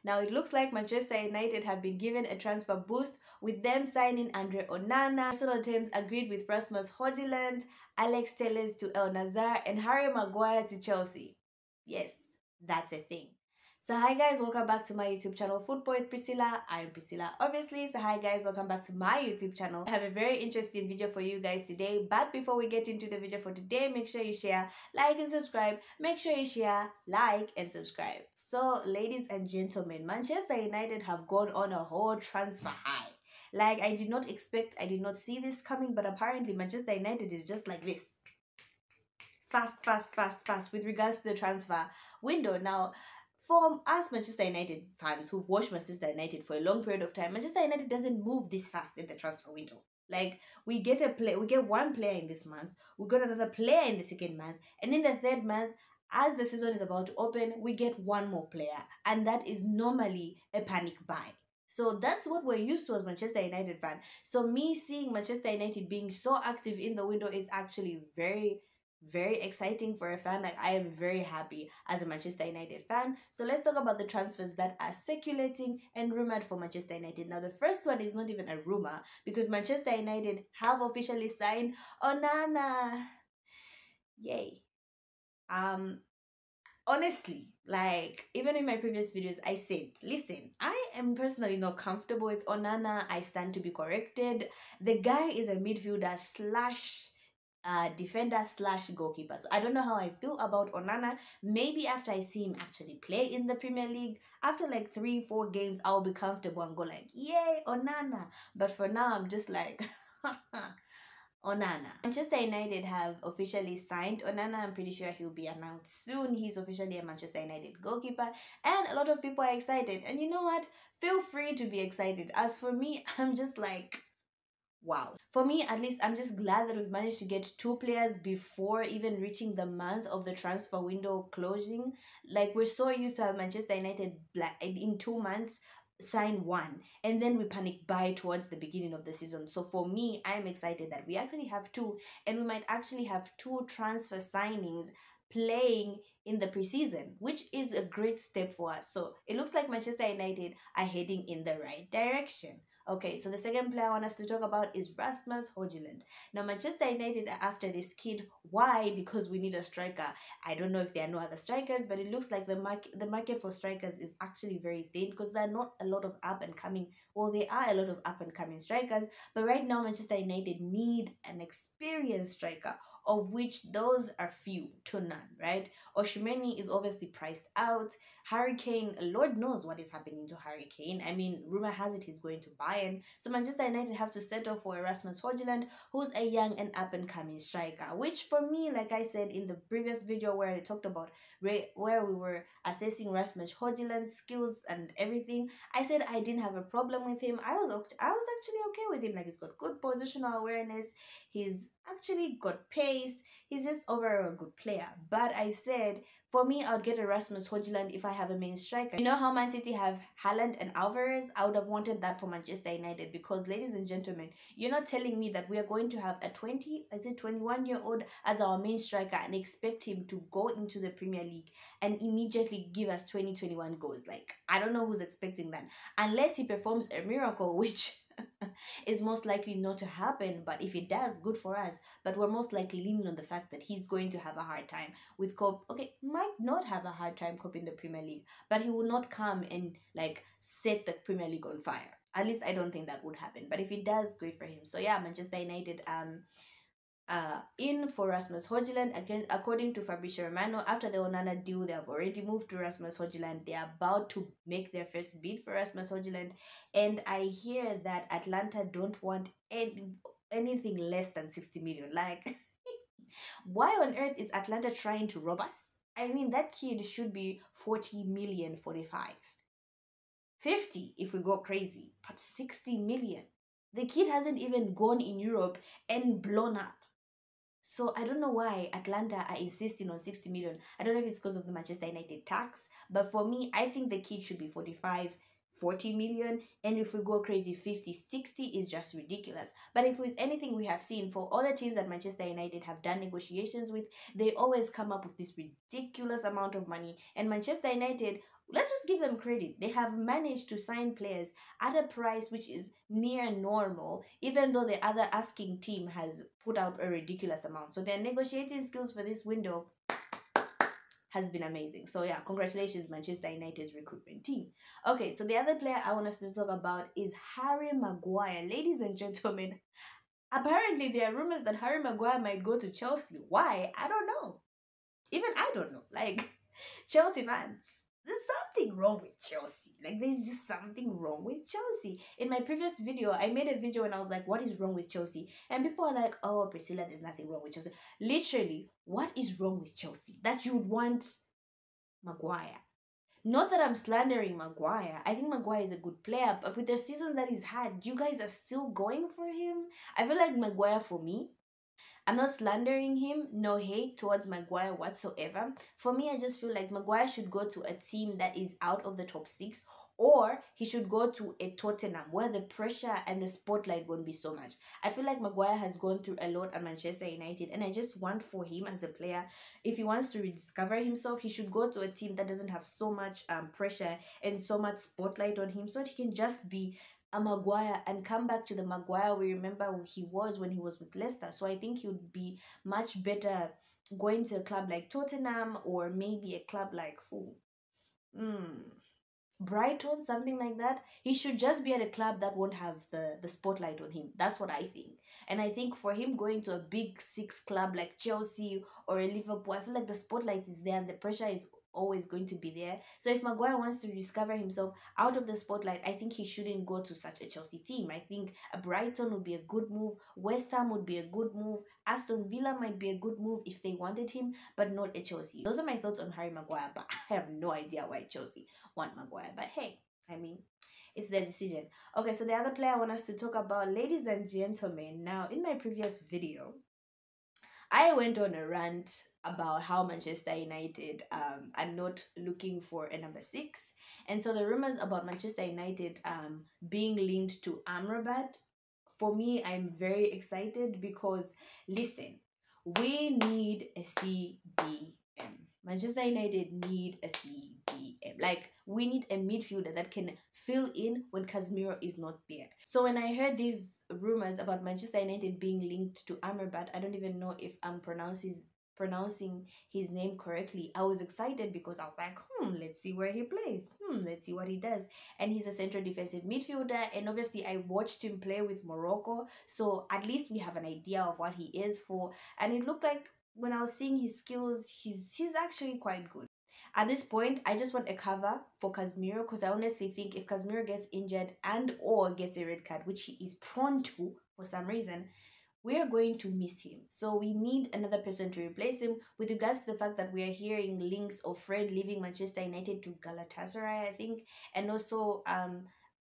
Now it looks like Manchester United have been given a transfer boost with them signing Andre Onana. Arsenal teams agreed with Rasmus Højlund, Alex Telles to El Nazar, and Harry Maguire to Chelsea. Yes, that's a thing. So hi guys, welcome back to my YouTube channel, Football with Priscilla. I'm Priscilla, obviously. So hi guys, welcome back to my YouTube channel. I have a very interesting video for you guys today. But before we get into the video for today, make sure you share, like, and subscribe. Make sure you share, like, and subscribe. So ladies and gentlemen, Manchester United have gone on a whole transfer high. Like, I did not see this coming, but apparently Manchester United is just like this. Fast with regards to the transfer window. Now, for us Manchester United fans who've watched Manchester United for a long period of time, Manchester United doesn't move this fast in the transfer window. Like, we get one player in this month, we got another player in the second month, and in the third month, as the season is about to open, we get one more player, and that is normally a panic buy. So that's what we're used to as Manchester United fan. So me seeing Manchester United being so active in the window is actually very exciting for a fan. Like, I am very happy as a Manchester United fan. So let's talk about the transfers that are circulating and rumored for Manchester United. Now, the first one is not even a rumor because Manchester United have officially signed ONANA. Yay. Honestly, like, even in my previous videos, I said, listen, I am personally not comfortable with ONANA. I stand to be corrected. The guy is a midfielder slash defender slash goalkeeper. So I don't know how I feel about Onana. Maybe after I see him actually play in the Premier League, after like 3-4 games, I'll be comfortable and go like, yay, Onana. But for now, I'm just like, Onana. Manchester United have officially signed Onana. I'm pretty sure he'll be announced soon. He's officially a Manchester United goalkeeper, and a lot of people are excited. And you know what? Feel free to be excited. As for me, I'm just like, wow. For me, at least, I'm just glad that we've managed to get 2 players before even reaching the month of the transfer window closing. Like, we're so used to have Manchester United in 2 months sign 1, and then we panic buy towards the beginning of the season. So for me, I'm excited that we actually have 2, and we might actually have 2 transfer signings playing in the preseason, which is a great step for us. So it looks like Manchester United are heading in the right direction. Okay, so the second player I want us to talk about is Rasmus Højlund. Now, Manchester United are after this kid. Why? Because we need a striker. I don't know if there are no other strikers, but it looks like the market for strikers is actually very thin because there are not a lot of up-and-coming, well, there are a lot of up-and-coming strikers, but right now Manchester United need an experienced striker, of which those are few to none, right? Osimhen is obviously priced out. Harry Kane, Lord knows what is happening to Harry Kane. I mean, rumor has it he's going to Bayern. So Manchester United have to settle for Rasmus Højlund, who's a young and up-and-coming striker, which for me, like I said in the previous video where I talked about where we were assessing Rasmus Højlund's skills and everything, I said I didn't have a problem with him. I was actually okay with him. Like, he's got good positional awareness. He's actually got pace. He's just overall a good player. But I said, for me, I'd get a Rasmus Højlund if I have a main striker. You know how Man City have Haaland and Alvarez? I would have wanted that for Manchester United because, ladies and gentlemen, you're not telling me that we are going to have a 21-year-old as our main striker and expect him to go into the Premier League and immediately give us 2021 goals. Like, I don't know who's expecting that. Unless he performs a miracle, which is most likely not to happen, but if it does, good for us. But we're most likely leaning on the fact that he's going to have a hard time with might not have a hard time coping the Premier League, but he will not come and like set the Premier League on fire. At least I don't think that would happen, but if it does, great for him. So yeah, Manchester United in for Rasmus Højlund. Again, according to Fabrizio Romano, after the Onana deal, they have already moved to Rasmus Højlund. They are about to make their first bid for Rasmus Højlund, and I hear that Atlanta don't want anything less than 60 million. Like, why on earth is Atlanta trying to rob us? I mean, that kid should be 40 million, 45, 50 if we go crazy, but 60 million. The kid hasn't even gone in Europe and blown up. So I don't know why Atlanta are insisting on 60 million. I don't know if it's because of the Manchester United tax, but for me, I think the kid should be 45, 40 million, and if we go crazy 50, 60 is just ridiculous. But if it's anything we have seen for other teams that Manchester United have done negotiations with, they always come up with this ridiculous amount of money. And Manchester United, let's just give them credit, they have managed to sign players at a price which is near normal, even though the other asking team has put out a ridiculous amount. So their negotiating skills for this window has been amazing. So yeah, congratulations Manchester United's recruitment team. Okay, so the other player I want us to talk about is Harry Maguire. Ladies and gentlemen, apparently there are rumors that Harry Maguire might go to Chelsea. Why? I don't know. Even I don't know. Like, Chelsea fans, there's something wrong with Chelsea. Like, there's just something wrong with Chelsea. In my previous video, I made a video and I was like, what is wrong with Chelsea? And people are like, oh, Priscilla, there's nothing wrong with Chelsea. Literally, what is wrong with Chelsea that you would want Maguire? Not that I'm slandering Maguire. I think Maguire is a good player, but with the season that he's had, you guys are still going for him? I feel like Maguire, for me, I'm not slandering him, no hate towards Maguire whatsoever. For me, I just feel like Maguire should go to a team that is out of the top six, or he should go to a Tottenham where the pressure and the spotlight won't be so much. I feel like Maguire has gone through a lot at Manchester United, and I just want for him as a player, if he wants to rediscover himself, he should go to a team that doesn't have so much pressure and so much spotlight on him, so that he can just be a Maguire and come back to the Maguire we remember he was when he was with Leicester. So I think he would be much better going to a club like Tottenham, or maybe a club like who? Brighton, something like that. He should just be at a club that won't have the spotlight on him. That's what I think. And I think for him going to a big six club like Chelsea or a Liverpool, I feel like the spotlight is there and the pressure is always going to be there. So if Maguire wants to discover himself out of the spotlight, I think he shouldn't go to such a Chelsea team. I think a Brighton would be a good move. West Ham would be a good move. Aston Villa might be a good move if they wanted him, but not a Chelsea. Those are my thoughts on Harry Maguire, but I have no idea why Chelsea want Maguire. But hey, I mean, it's their decision. Okay, so the other player I want us to talk about, ladies and gentlemen. Now, in my previous video, I went on a rant about how Manchester United are not looking for a number 6. And so the rumors about Manchester United being linked to Amrabat, for me, I'm very excited because, listen, we need a CDM. Manchester United need a CDM. Like, we need a midfielder that can fill in when Casemiro is not there. So when I heard these rumors about Manchester United being linked to Amrabat, I don't even know if I'm pronouncing his name correctly. I was excited because I was like, let's see where he plays. Let's see what he does. And he's a central defensive midfielder, and obviously I watched him play with Morocco, so at least we have an idea of what he is for. And it looked like, when I was seeing his skills, he's actually quite good. At this point, I just want a cover for Casemiro, because I honestly think if Casemiro gets injured and or gets a red card, which he is prone to for some reason, we are going to miss him. So we need another person to replace him. With regards to the fact that we are hearing links of Fred leaving Manchester United to Galatasaray, I think, and also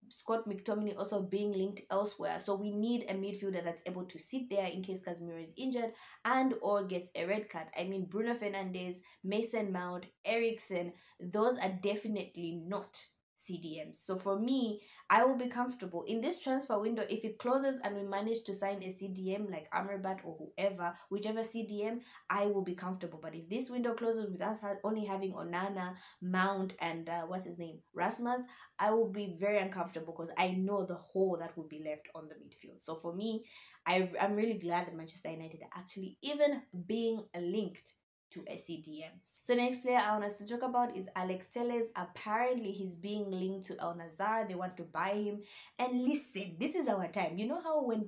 Scott McTominay also being linked elsewhere. So we need a midfielder that's able to sit there in case Casemiro is injured and or gets a red card. I mean, Bruno Fernandes, Mason Mount, Eriksen, those are definitely not CDMs. So for me, I will be comfortable in this transfer window. If it closes and we manage to sign a CDM like Amrabat or whoever, whichever CDM, I will be comfortable. But if this window closes with us only having Onana, Mount, and what's his name, Rasmus, I will be very uncomfortable because I know the hole that will be left on the midfield. So for me, I'm really glad that Manchester United are actually even being linked to a CDM. So the next player I want us to talk about is Alex Telles. Apparently he's being linked to Al Nassr. They want to buy him. And listen, this is our time. You know how when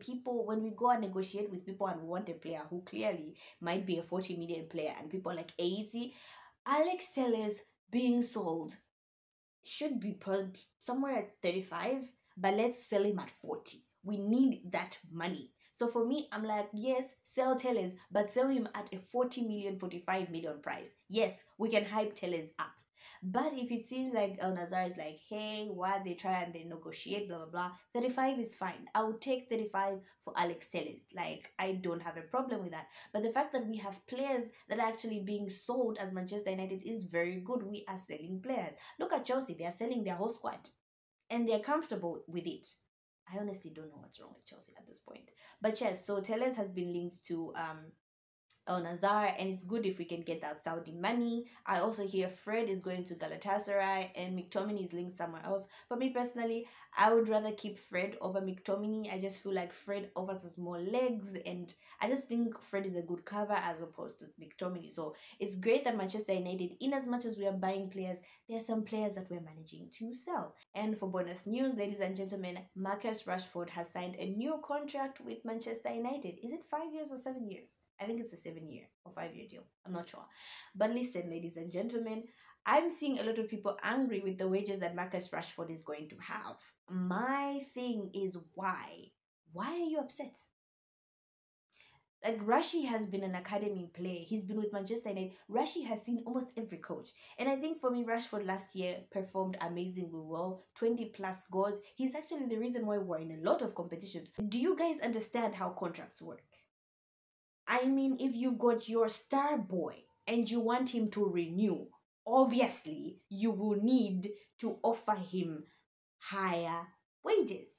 we go and negotiate with people and we want a player who clearly might be a 40 million player and people are like 80, Alex Telles being sold should be somewhere at 35, but let's sell him at 40. We need that money. So for me, I'm like, yes, sell Telles, but sell him at a 40 million, 45 million price. Yes, we can hype Telles up. But if it seems like Al Nassr is like, hey, why they try and they negotiate, blah, blah, blah, 35 is fine. I would take 35 for Alex Telles. Like, I don't have a problem with that. But the fact that we have players that are actually being sold as Manchester United is very good. We are selling players. Look at Chelsea. They are selling their whole squad. and they're comfortable with it. I honestly don't know what's wrong with Chelsea at this point. But yes, so Tellez has been linked to Al Nazar, and it's good if we can get that Saudi money. I also hear Fred is going to Galatasaray and McTominay is linked somewhere else. For me personally, I would rather keep Fred over McTominay. I just feel like Fred offers us more legs, and I just think Fred is a good cover as opposed to McTominay. So it's great that Manchester United, in as much as we are buying players, there are some players that we're managing to sell. And for bonus news, ladies and gentlemen, Marcus Rashford has signed a new contract with Manchester United. Is it 5 years or 7 years? I think it's a 7 year or 5 year deal. I'm not sure. But listen, ladies and gentlemen, I'm seeing a lot of people angry with the wages that Marcus Rashford is going to have. My thing is why? Why are you upset? Like Rashi has been an academy player. He's been with Manchester United. Rashi has seen almost every coach. And I think for me, Rashford last year performed amazingly well. 20 plus goals. He's actually the reason why we're in a lot of competitions. Do you guys understand how contracts work? I mean, if you've got your star boy and you want him to renew, obviously you will need to offer him higher wages.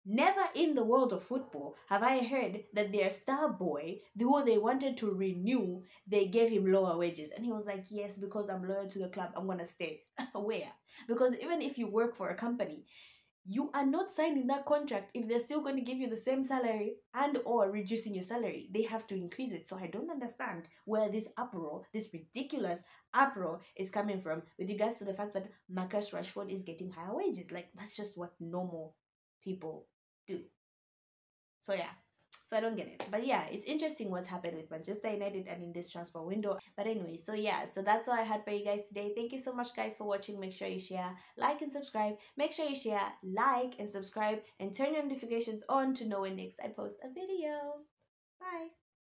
Never in the world of football have I heard that their star boy, who they wanted to renew, they gave him lower wages. And he was like, yes, because I'm loyal to the club, I'm going to stay. Where? Because even if you work for a company, you are not signing that contract if they're still going to give you the same salary and or reducing your salary. They have to increase it. So I don't understand where this uproar, this ridiculous uproar is coming from with regards to the fact that Marcus Rashford is getting higher wages. Like, that's just what normal people do. So yeah, so I don't get it. But yeah, it's interesting what's happened with Manchester United and in this transfer window. But anyway, so yeah, so that's all I had for you guys today. Thank you so much guys for watching. Make sure you share, like and subscribe. Make sure you share, like and subscribe, and turn your notifications on to know when next I post a video. Bye.